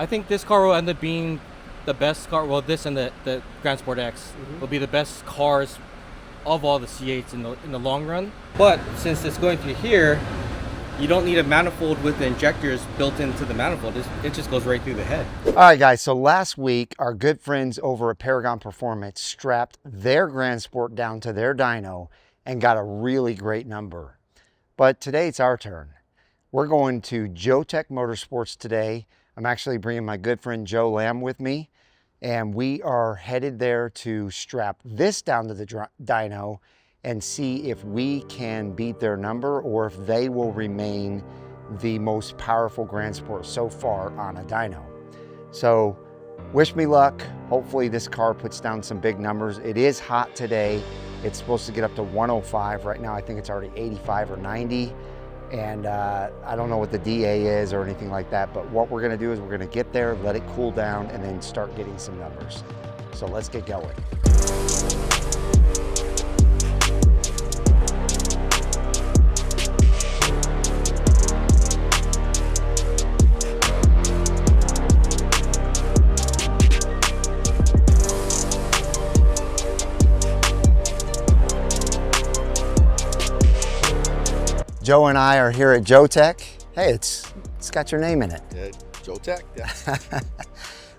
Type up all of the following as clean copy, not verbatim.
think this car will end up being the best car. Well, this and the Grand Sport X will be the best cars of all the C8s in the long run. But since it's going through here, you don't need a manifold with the injectors built into the manifold. It just goes right through the head. All right, guys, so last week, our good friends over at Paragon Performance strapped their Grand Sport down to their dyno and got a really great number. But today it's our turn. We're going to JOTECH Motorsports today. I'm actually bringing my good friend Joe Lamb with me, and we are headed there to strap this down to the dyno and see if we can beat their number or if they will remain the most powerful Grand Sport so far on a dyno. So wish me luck. Hopefully this car puts down some big numbers. It is hot today. It's supposed to get up to 105. Right now I think it's already 85 or 90. And I don't know what the DA is or anything like that, but what we're gonna do is we're gonna get there, let it cool down, and then start getting some numbers. So let's get going. Joe and I are here at JOTECH. Hey, it's got your name in it. Yeah, JOTECH, yeah.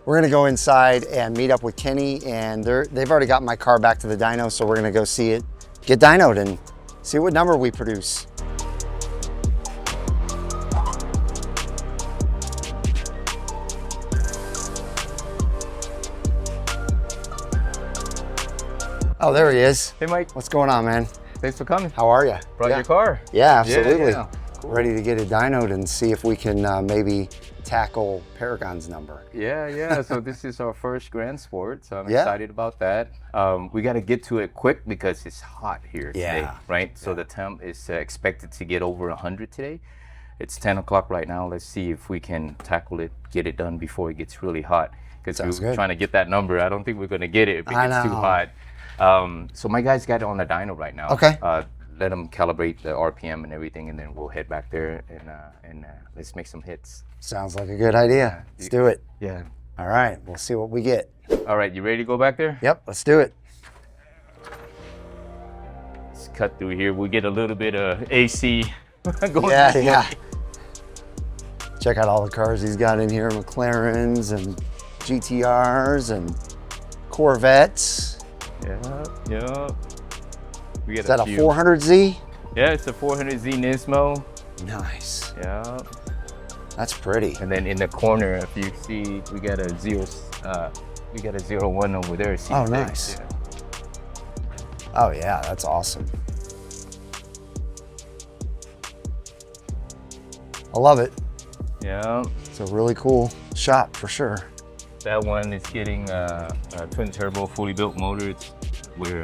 We're gonna go inside and meet up with Kenny, and they've already got my car back to the dyno, so we're gonna go see it, get dynoed, and see what number we produce. Oh, there he is. Hey, Mike. What's going on, man? Thanks for coming. How are you? Brought your car. Yeah, absolutely. Yeah. Cool. Ready to get it dynoed and see if we can maybe tackle Paragon's number. Yeah. So this is our first Grand Sport, so I'm excited about that. We got to get to it quick because it's hot here today, right? So the temp is expected to get over 100 today. It's 10 o'clock right now. Let's see if we can tackle it, get it done before it gets really hot. Because we're trying to get that number. I don't think we're going to get it if it gets too hot. So my guys got it on the dyno right now. Okay. Let them calibrate the RPM and everything, and then we'll head back there and let's make some hits. Sounds like a good idea. Let's do it. Yeah. All right, we'll see what we get. All right, you ready to go back there? Yep, let's do it. Let's cut through here. We'll get a little bit of AC going. Yeah. Check out all the cars he's got in here, McLarens and GTRs and Corvettes. Yeah. We get Is that a 400Z? Yeah, it's a 400Z Nismo. Nice. Yeah. That's pretty. And then in the corner, if you see, we got a 01 over there. Oh, nice. Yeah. Oh yeah, that's awesome. I love it. Yeah. It's a really cool shot for sure. That one is getting a twin turbo, fully built motor. We're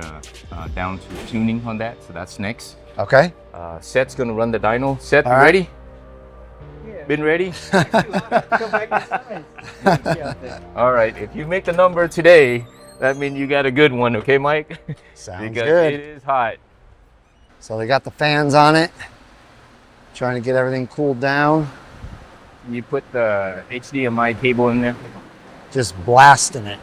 down to tuning on that, so that's next. Okay. Seth's gonna run the dyno. Seth, you ready? Yeah. Been ready? All right, if you make the number today, that means you got a good one, okay, Mike? Sounds because good. it is hot. So they got the fans on it, trying to get everything cooled down. You put the HDMI cable in there. Just blasting it.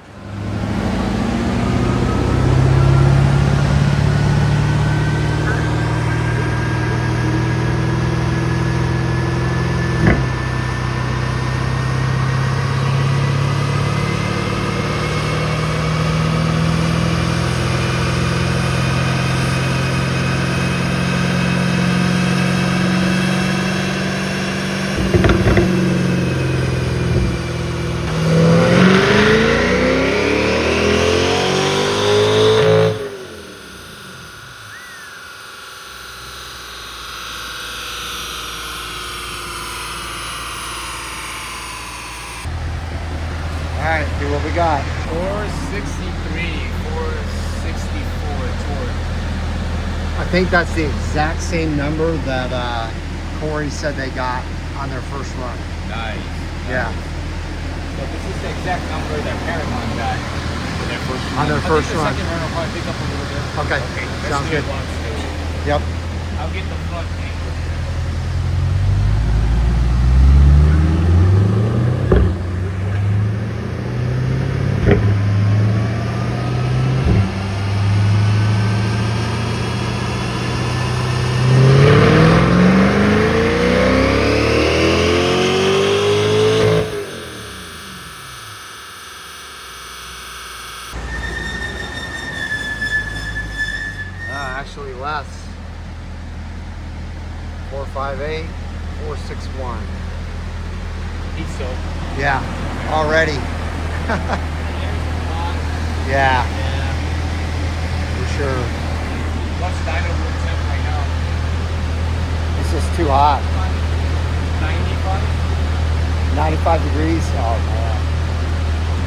All right, see what we got. 463, 464 torque. I think that's the exact same number that Corey said they got on their first run. Nice. Yeah. So this is the exact number that Paragon got for their first run. On their first run. The second run will probably pick up a little bit. Okay, sounds good. Yep. I'll get the front angle. 461. He's so. Yeah, already. Yeah, for sure. What's dyno room temp right now? It's just too hot. 95? 95 degrees. Oh man.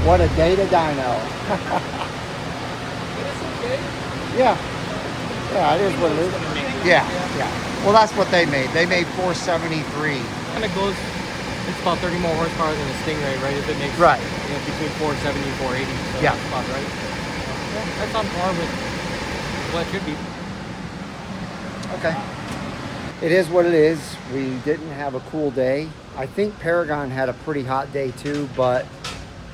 What a day to dyno. But it's okay. Yeah. Yeah, it is what it is. Yeah, yeah. Well, that's what they made. They made 473. Kind of goes. It's about 30 more horsepower than a Stingray, right? If it makes Right. Between 470 and 480. So Yeah. that's about right. Yeah, that's on par with what it should be. Okay. It is what it is. We didn't have a cool day. I think Paragon had a pretty hot day too, but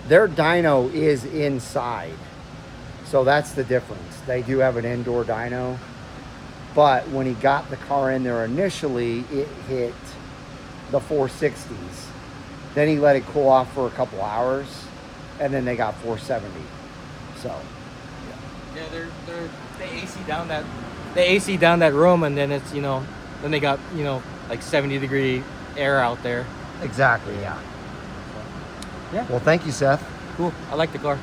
their dyno is inside. So that's the difference. They do have an indoor dyno, but when he got the car in there initially, it hit the 460s. Then he let it cool off for a couple hours, and then they got 470. So Yeah, they AC down that room, and then it's then they got like 70-degree air out there. exactly, yeah. Yeah. Well, thank you, Seth. Cool. I like the car.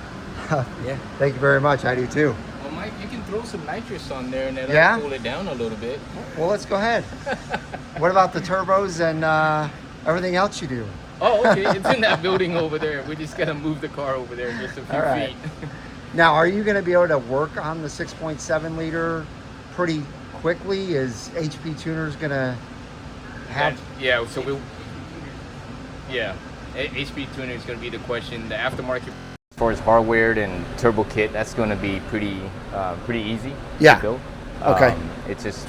Yeah. Thank you very much. I do too. Well, Mike, you can throw some nitrous on there and that'll Yeah? cool it down a little bit. Well, let's go ahead. What about the turbos and everything else you do? Oh, okay. It's in that building over there. We just gotta move the car over there just a few All right. feet. Now, are you going to be able to work on the 6.7 liter pretty quickly? Is HP Tuners going to have... Yeah, so HP tuner is going to be the question. The aftermarket, as far as hardware and turbo kit, that's going to be pretty easy Yeah. to build. Okay. It's just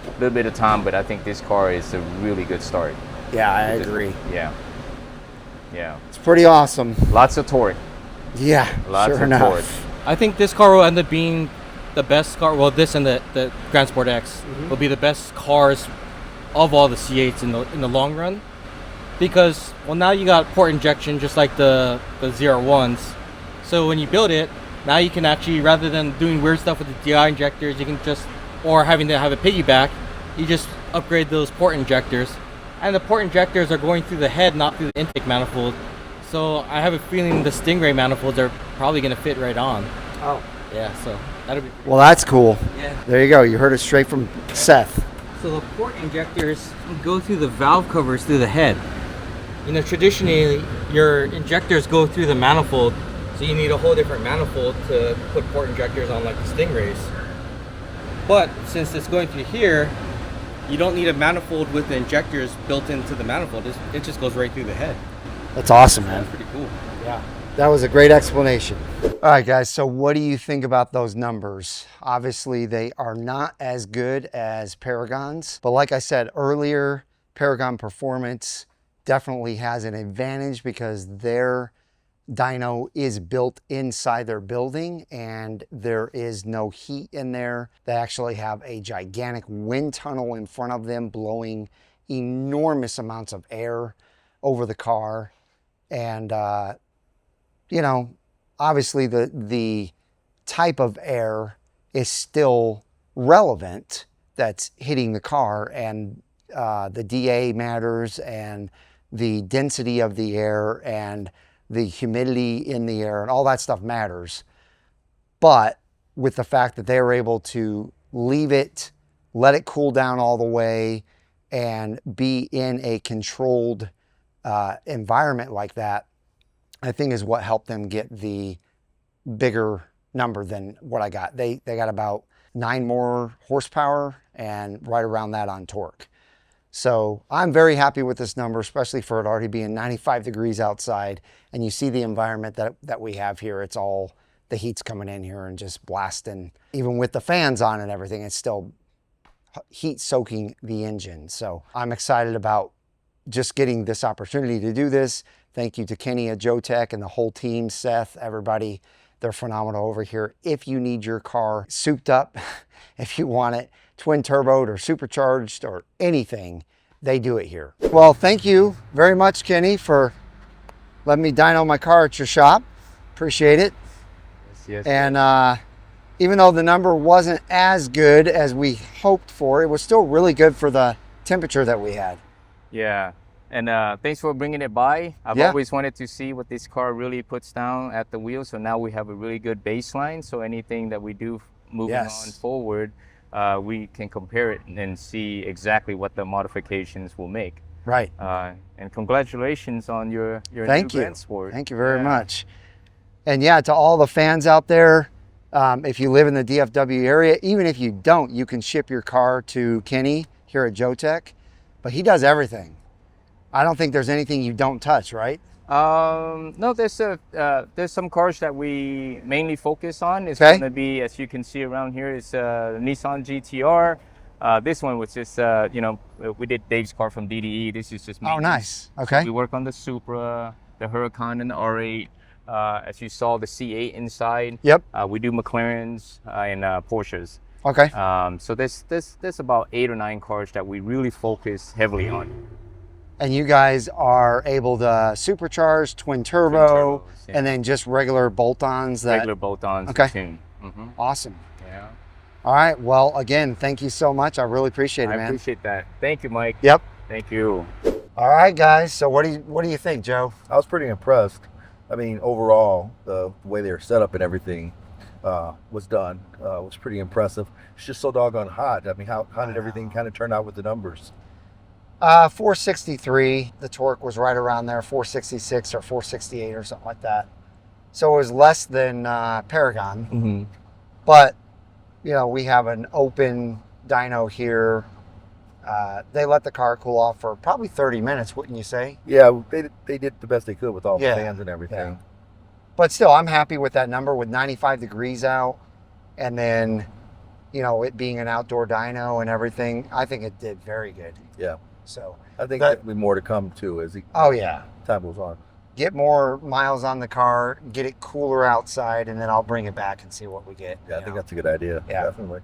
a little bit of time, but I think this car is a really good start. Yeah, I agree. Yeah. It's pretty awesome. Lots of torque. Yeah, Lots sure of enough. torque. I think this car will end up being the best car. Well, this and the Grand Sport X will be the best cars of all the C8s in the long run, because now you got port injection just like the 01s. So when you build it, now you can actually, rather than doing weird stuff with the DI injectors, you can just, or having to have a piggyback, you just upgrade those port injectors, and the port injectors are going through the head, not through the intake manifold. So I have a feeling the Stingray manifolds are probably going to fit right on. Oh. Yeah, so that'll be. Well, that's cool. Yeah. There you go. You heard it straight from Seth. So the port injectors go through the valve covers through the head. Traditionally, your injectors go through the manifold, so you need a whole different manifold to put port injectors on, like the Stingrays. But since it's going through here, you don't need a manifold with the injectors built into the manifold. It just goes right through the head. That's awesome, man. That's pretty cool. Yeah. That was a great explanation. All right, guys. So what do you think about those numbers? Obviously, they are not as good as Paragon's. But like I said earlier, Paragon Performance definitely has an advantage because their dyno is built inside their building and there is no heat in there. They actually have a gigantic wind tunnel in front of them blowing enormous amounts of air over the car. And, obviously the type of air is still relevant that's hitting the car, and the DA matters, and the density of the air and the humidity in the air and all that stuff matters. But with the fact that they were able to leave it, let it cool down all the way, and be in a controlled environment like that, I think is what helped them get the bigger number than what I got. They got about 9 more horsepower and right around that on torque. So I'm very happy with this number, especially for it already being 95 degrees outside. And you see the environment that we have here. It's all, the heat's coming in here and just blasting. Even with the fans on and everything, it's still heat soaking the engine. So I'm excited about just getting this opportunity to do this. Thank you to Kenny at JOTECH and the whole team, Seth, everybody. They're phenomenal over here. If you need your car souped up, if you want it twin turboed or supercharged or anything, they do it here. Well, thank you very much, Kenny, for letting me dyno my car at your shop. Appreciate it. Yes. And even though the number wasn't as good as we hoped for, it was still really good for the temperature that we had. Yeah, And thanks for bringing it by. I've Yeah. always wanted to see what this car really puts down at the wheel. So now we have a really good baseline. So anything that we do moving Yes. on forward, we can compare it and see exactly what the modifications will make. Right. And congratulations on your Thank new you. Grand Sport. Thank you very Yeah. much. And yeah, to all the fans out there, if you live in the DFW area, even if you don't, you can ship your car to Kenny here at JOTECH, but he does everything. I don't think there's anything you don't touch, right? No, there's some cars that we mainly focus on. It's Okay. going to be, as you can see around here, it's Nissan GTR. This one was just, we did Dave's car from DDE. This is just Oh, maintenance. nice. Okay. So we work on the Supra, the Huracan, and the R8. As you saw, the C8 inside. Yep. We do McLarens and Porsches. Okay. So there's about 8 or 9 cars that we really focus heavily on. And you guys are able to supercharge, twin turbo, turbos, yeah. and then just regular bolt-ons. Regular bolt-ons. Okay. Tune. Mm-hmm. Awesome. Yeah. All right. Well, again, thank you so much. I really appreciate it, I man. appreciate that. Thank you, Mike. Yep. Thank you. All right, guys. So what do you think, Joe? I was pretty impressed. I mean, overall, the way they were set up and everything was done was pretty impressive. It's just so doggone hot. I mean, how did everything kind of turn out with the numbers? 463. The torque was right around there, 466 or 468 or something like that. So it was less than Paragon. Mm-hmm. But, you know, we have an open dyno here. They let the car cool off for probably 30 minutes, wouldn't you say? Yeah, they did the best they could with all Yeah. the fans and everything. Yeah. But still, I'm happy with that number with 95 degrees out. And then, you know, it being an outdoor dyno and everything, I think it did very good. Yeah. So, I think That- there'll be more to come too as oh yeah. time goes on. Get more miles on the car, get it cooler outside, and then I'll bring it back and see what we get. Yeah, I you think know? that's a good idea. Yeah. Definitely.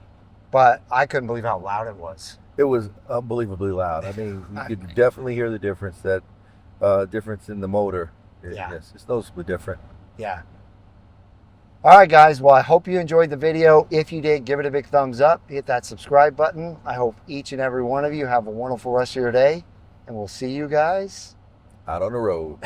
But I couldn't believe how loud it was. It was unbelievably loud. I mean, you could definitely hear the difference difference in the motor. Yeah. It's noticeably different. Yeah. All right, guys. Well, I hope you enjoyed the video. If you did, give it a big thumbs up. Hit that subscribe button. I hope each and every one of you have a wonderful rest of your day. And we'll see you guys Out on the road.